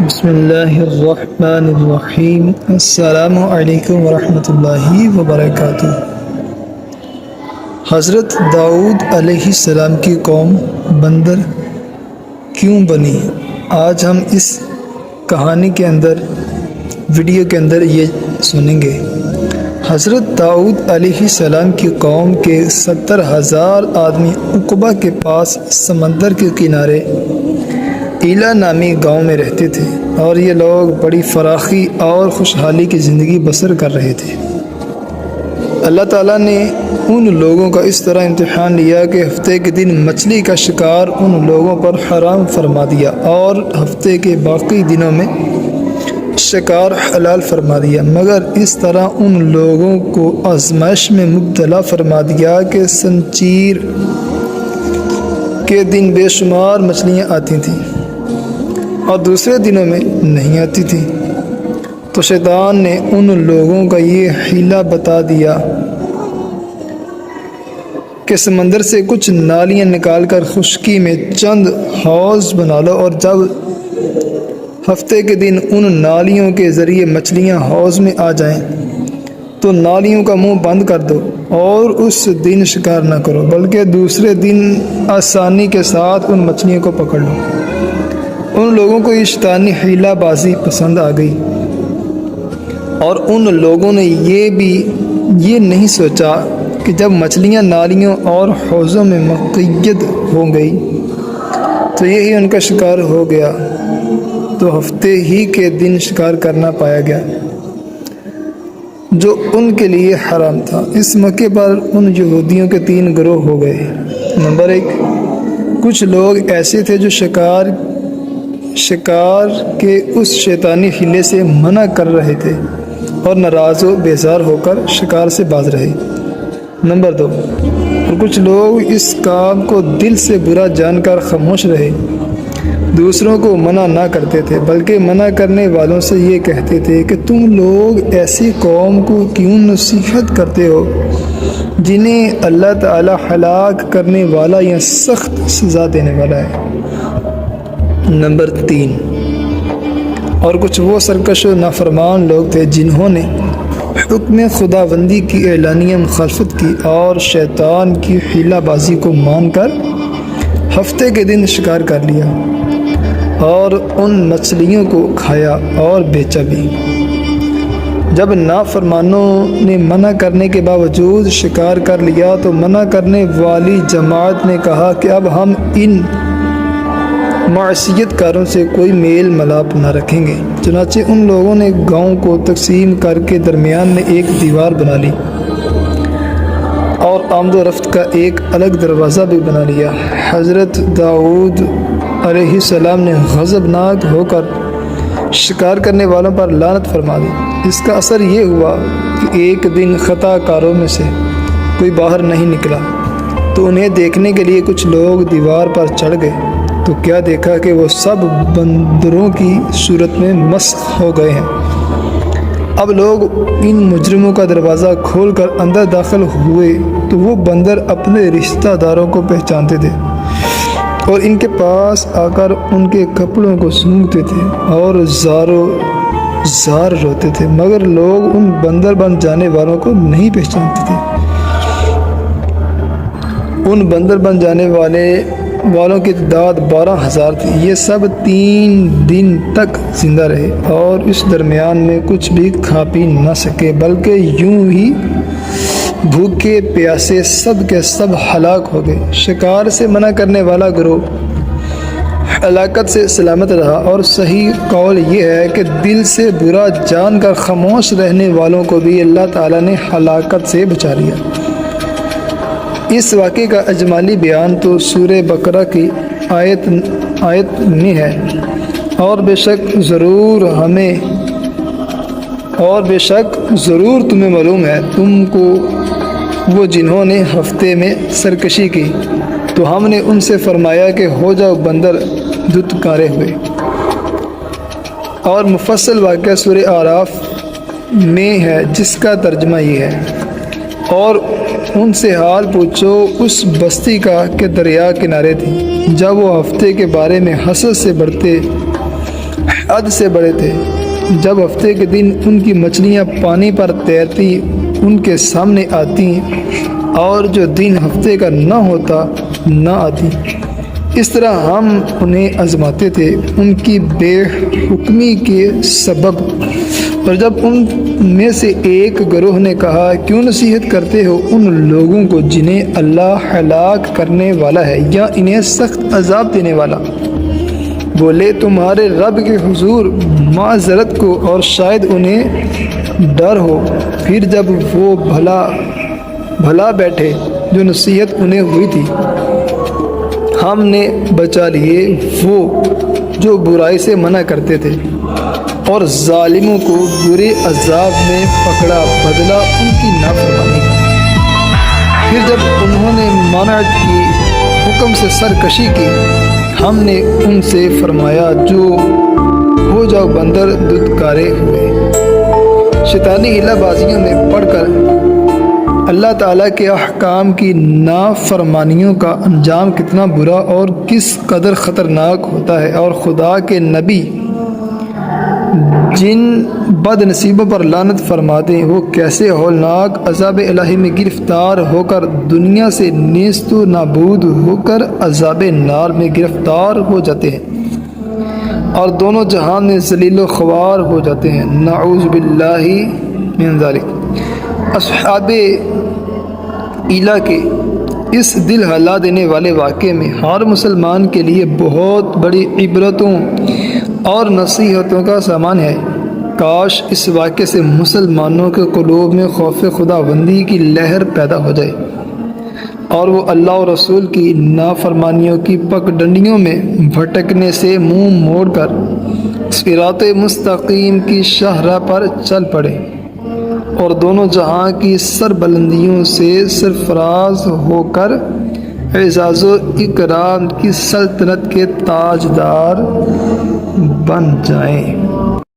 بسم اللہ الرحمن الرحیم۔ السلام علیکم ورحمۃ اللہ وبرکاتہ۔ حضرت داؤد علیہ السلام کی قوم بندر کیوں بنی؟ آج ہم اس کہانی کے اندر ویڈیو کے اندر یہ سنیں گے۔ حضرت داؤد علیہ السلام کی قوم کے 70,000 آدمی عقبہ کے پاس سمندر کے کنارے ایلا نامی گاؤں میں رہتے تھے، اور یہ لوگ بڑی فراخی اور خوشحالی کی زندگی بسر کر رہے تھے۔ اللہ تعالیٰ نے ان لوگوں کا اس طرح امتحان لیا کہ ہفتے کے دن مچھلی کا شکار ان لوگوں پر حرام فرما دیا، اور ہفتے کے باقی دنوں میں شکار حلال فرما دیا، مگر اس طرح ان لوگوں کو آزمائش میں مبتلا فرما دیا کہ سنچیر کے دن بے شمار مچھلیاں آتی تھیں اور دوسرے دنوں میں نہیں آتی تھی۔ تو شیطان نے ان لوگوں کا یہ حیلہ بتا دیا کہ سمندر سے کچھ نالیاں نکال کر خشکی میں چند حوض بنا لو، اور جب ہفتے کے دن ان نالیوں کے ذریعے مچھلیاں حوض میں آ جائیں تو نالیوں کا منہ بند کر دو، اور اس دن شکار نہ کرو، بلکہ دوسرے دن آسانی کے ساتھ ان مچھلیوں کو پکڑ لو۔ ان لوگوں کو یہ شیطانی حیلہ بازی پسند آ گئی، اور ان لوگوں نے یہ نہیں سوچا کہ جب مچھلیاں نالیوں اور حوضوں میں مقید ہو گئی تو یہی ان کا شکار ہو گیا، تو ہفتے ہی کے دن شکار کرنا پایا گیا جو ان کے لیے حرام تھا۔ اس موقع پر ان یہودیوں کے 3 گروہ ہو گئے۔ نمبر 1، کچھ لوگ ایسے تھے جو شکار کے اس شیطانی حیلے سے منع کر رہے تھے اور ناراض و بیزار ہو کر شکار سے باز رہے۔ نمبر 2، اور کچھ لوگ اس کام کو دل سے برا جان کر خاموش رہے، دوسروں کو منع نہ کرتے تھے، بلکہ منع کرنے والوں سے یہ کہتے تھے کہ تم لوگ ایسی قوم کو کیوں نصیحت کرتے ہو جنہیں اللہ تعالی ہلاک کرنے والا یا سخت سزا دینے والا ہے۔ نمبر 3، اور کچھ وہ سرکش و نافرمان لوگ تھے جنہوں نے حکم خداوندی کی اعلانیہ مخالفت کی اور شیطان کی حیلہ بازی کو مان کر ہفتے کے دن شکار کر لیا اور ان مچھلیوں کو کھایا اور بیچا بھی۔ جب نافرمانوں نے منع کرنے کے باوجود شکار کر لیا تو منع کرنے والی جماعت نے کہا کہ اب ہم ان معصیت کاروں سے کوئی میل ملاپ نہ رکھیں گے۔ چنانچہ ان لوگوں نے گاؤں کو تقسیم کر کے درمیان میں ایک دیوار بنا لی اور آمد و رفت کا ایک الگ دروازہ بھی بنا لیا۔ حضرت داؤد علیہ السلام نے غضبناک ہو کر شکار کرنے والوں پر لعنت فرما دی۔ اس کا اثر یہ ہوا کہ ایک دن خطا کاروں میں سے کوئی باہر نہیں نکلا، تو انہیں دیکھنے کے لیے کچھ لوگ دیوار پر چڑھ گئے، تو کیا دیکھا کہ وہ سب بندروں کی صورت میں مسخ ہو گئے ہیں۔ اب لوگ ان مجرموں کا دروازہ کھول کر اندر داخل ہوئے تو وہ بندر اپنے رشتہ داروں کو پہچانتے تھے اور ان کے پاس آ کر ان کے کپڑوں کو سونگھتے تھے اور زار روتے تھے، مگر لوگ ان بندر بن جانے والوں کو نہیں پہچانتے تھے۔ ان بندر بن جانے والوں کی تعداد 12,000 تھی۔ یہ سب 3 دن تک زندہ رہے اور اس درمیان میں کچھ بھی کھا پی نہ سکے، بلکہ یوں ہی بھوکے پیاسے سب کے سب ہلاک ہو گئے۔ شکار سے منع کرنے والا گروہ ہلاکت سے سلامت رہا، اور صحیح قول یہ ہے کہ دل سے برا جان کر خاموش رہنے والوں کو بھی اللہ تعالیٰ نے ہلاکت سے بچا لیا۔ اس واقعے کا اجمالی بیان تو سورہ بقرہ کی آیت میں ہے، اور بے شک ضرور تمہیں معلوم ہے تم کو وہ جنہوں نے ہفتے میں سرکشی کی، تو ہم نے ان سے فرمایا کہ ہو جاؤ بندر دھتکارے ہوئے۔ اور مفصل واقعہ سورہ اعراف میں ہے، جس کا ترجمہ یہ ہے، اور ان سے حال پوچھو اس بستی کا کہ دریا کنارے تھی، جب وہ ہفتے کے بارے میں حسد سے بڑھتے عد سے بڑے تھے۔ جب ہفتے کے دن ان کی مچھلیاں پانی پر تیرتی ان کے سامنے آتی اور جو دن ہفتے کا نہ ہوتا نہ آتی۔ اس طرح ہم انہیں آزماتے تھے ان کی بے حکمی کے سبب۔ اور جب ان میں سے ایک گروہ نے کہا کیوں نصیحت کرتے ہو ان لوگوں کو جنہیں اللہ ہلاک کرنے والا ہے یا انہیں سخت عذاب دینے والا، بولے تمہارے رب کے حضور معذرت کو اور شاید انہیں ڈر ہو۔ پھر جب وہ بھلا بیٹھے جو نصیحت انہیں ہوئی تھی، ہم نے بچا لیے وہ جو برائی سے منع کرتے تھے اور ظالموں کو برے عذاب میں پکڑا، بدلہ ان کی نافرمانی کا۔ پھر جب انہوں نے منع کی حکم سے سرکشی کی، ہم نے ان سے فرمایا جو ہو جاؤ بندر دودکارے ہوئے۔ شیطانی ہیلہ بازیوں میں پڑھ کر اللہ تعالیٰ کے احکام کی نافرمانیوں کا انجام کتنا برا اور کس قدر خطرناک ہوتا ہے، اور خدا کے نبی جن بد نصیبوں پر لعنت فرماتے ہیں وہ کیسے ہولناک عذاب الہی میں گرفتار ہو کر دنیا سے نیست و نابود ہو کر عذاب نار میں گرفتار ہو جاتے ہیں اور دونوں جہان میں ذلیل و خوار ہو جاتے ہیں۔ نعوذ باللہ من ذالک۔ اصحاب ایلا کے اس دل ہلا دینے والے واقعے میں ہر مسلمان کے لیے بہت بڑی عبرتوں اور نصیحتوں کا سامان ہے۔ کاش اس واقعے سے مسلمانوں کے قلوب میں خوف خداوندی کی لہر پیدا ہو جائے اور وہ اللہ اور رسول کی نافرمانیوں کی پگڈنڈیوں میں بھٹکنے سے منہ موڑ کر صراط مستقیم کی شاہراہ پر چل پڑے اور دونوں جہاں کی سربلندیوں سے سرفراز ہو کر اعزاز و اکرام کی سلطنت کے تاجدار بن جائیں۔